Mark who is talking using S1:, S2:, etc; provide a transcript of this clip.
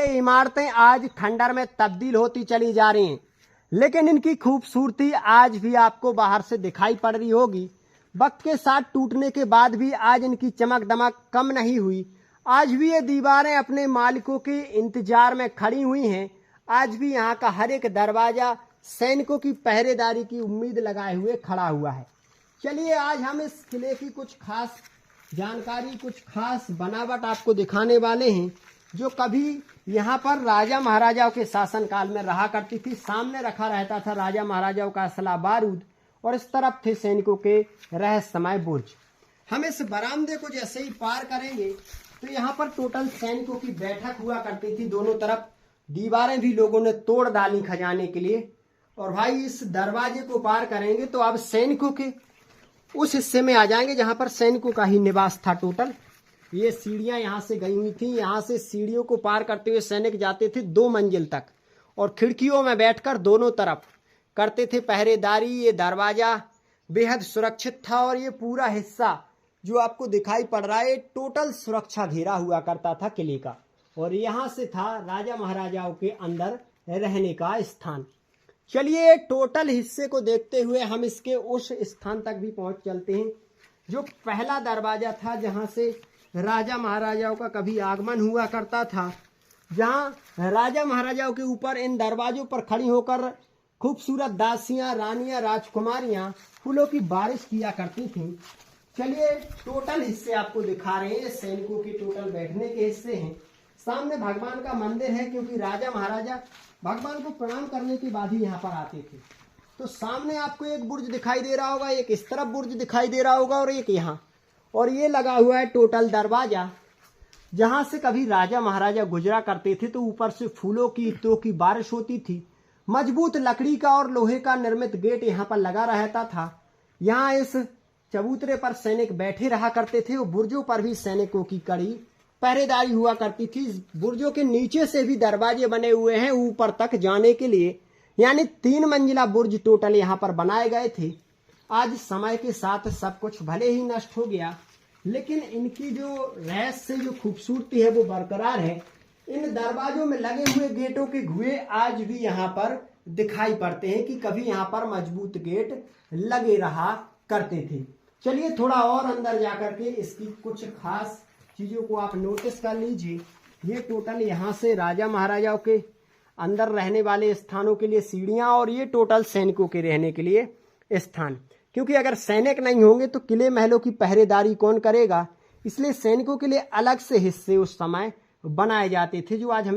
S1: ये इमारतें आज खंडर में तब्दील होती चली जा रही हैं, लेकिन इनकी खूबसूरती आज भी आपको बाहर से दिखाई पड़ रही होगी। वक्त के साथ टूटने के बाद भी आज इनकी चमक दमक कम नहीं हुई। आज भी ये दीवारें अपने मालिकों के इंतजार में खड़ी हुई हैं। आज भी यहाँ का हर एक दरवाजा सैनिकों की पहरेदारी की उम्मीद लगाए हुए खड़ा हुआ है। चलिए आज हम इस किले की कुछ खास जानकारी, कुछ खास बनावट आपको दिखाने वाले हैं, जो कभी यहाँ पर राजा महाराजाओं के शासनकाल में रहा करती थी। सामने रखा रहता था राजा महाराजाओं का असला बारूद और इस तरफ थे सैनिकों के रहस्यमय बुर्ज। हम इस बरामदे को जैसे ही पार करेंगे तो यहाँ पर टोटल सैनिकों की बैठक हुआ करती थी। दोनों तरफ दीवारें भी लोगों ने तोड़ डाली खजाने के लिए। और भाई इस दरवाजे को पार करेंगे तो अब सैनिकों के उस हिस्से में आ जाएंगे जहां पर सैनिकों का ही निवास था। टोटल ये सीढ़ियां यहां से गई हुई थी। यहां से सीढ़ियों को पार करते हुए सैनिक जाते थे 2 मंजिल तक और खिड़कियों में बैठकर दोनों तरफ करते थे पहरेदारी। ये दरवाजा बेहद सुरक्षित था और ये पूरा हिस्सा जो आपको दिखाई पड़ रहा है टोटल सुरक्षा घेरा हुआ करता था किले का। और यहाँ से था राजा महाराजाओं के अंदर रहने का स्थान। चलिए टोटल हिस्से को देखते हुए हम इसके उस स्थान तक भी पहुंच चलते हैं जो पहला दरवाजा था, जहां से राजा महाराजाओं का कभी आगमन हुआ करता था। जहां राजा महाराजाओं के ऊपर इन दरवाजों पर खड़ी होकर खूबसूरत दासियां, रानियां, राजकुमारियां फूलों की बारिश किया करती थीं। चलिए टोटल हिस्से आपको दिखा रहे हैं। सैनिकों के टोटल बैठने के हिस्से हैं। सामने भगवान का मंदिर है, क्योंकि राजा महाराजा भगवान को प्रणाम करने के बाद ही यहाँ पर आते थे। तो सामने आपको एक बुर्ज दिखाई दे रहा होगा, एक इस तरफ बुर्ज दिखाई दे रहा होगा और एक यहाँ। और ये लगा हुआ है टोटल दरवाजा, जहां से कभी राजा महाराजा गुजरा करते थे तो ऊपर से फूलों की इत्तों की बारिश होती थी। मजबूत लकड़ी का और लोहे का निर्मित गेट यहाँ पर लगा रहता था। यहाँ इस चबूतरे पर सैनिक बैठे रहा करते थे और बुर्जों पर भी सैनिकों की कड़ी पहरेदारी हुआ करती थी। बुर्जों के नीचे से भी दरवाजे बने हुए हैं ऊपर तक जाने के लिए, यानी 3 मंजिला बुर्ज टोटल यहाँ पर बनाए गए थे। आज समय के साथ सब कुछ भले ही नष्ट हो गया, लेकिन इनकी जो रहस्य, जो खूबसूरती है वो बरकरार है। इन दरवाजों में लगे हुए गेटों के घुए आज भी यहाँ पर दिखाई पड़ते हैं कि कभी यहाँ पर मजबूत गेट लगे रहा करते थे। चलिए थोड़ा और अंदर जाकर के इसकी कुछ खास चीजों को आप नोटिस कर लीजिए। ये टोटल यहाँ से राजा महाराजाओं के अंदर रहने वाले स्थानों के लिए सीढ़ियां और ये टोटल सैनिकों के रहने के लिए स्थान। क्योंकि अगर सैनिक नहीं होंगे तो किले महलों की पहरेदारी कौन करेगा, इसलिए सैनिकों के लिए अलग से हिस्से उस समय बनाए जाते थे, जो आज हमें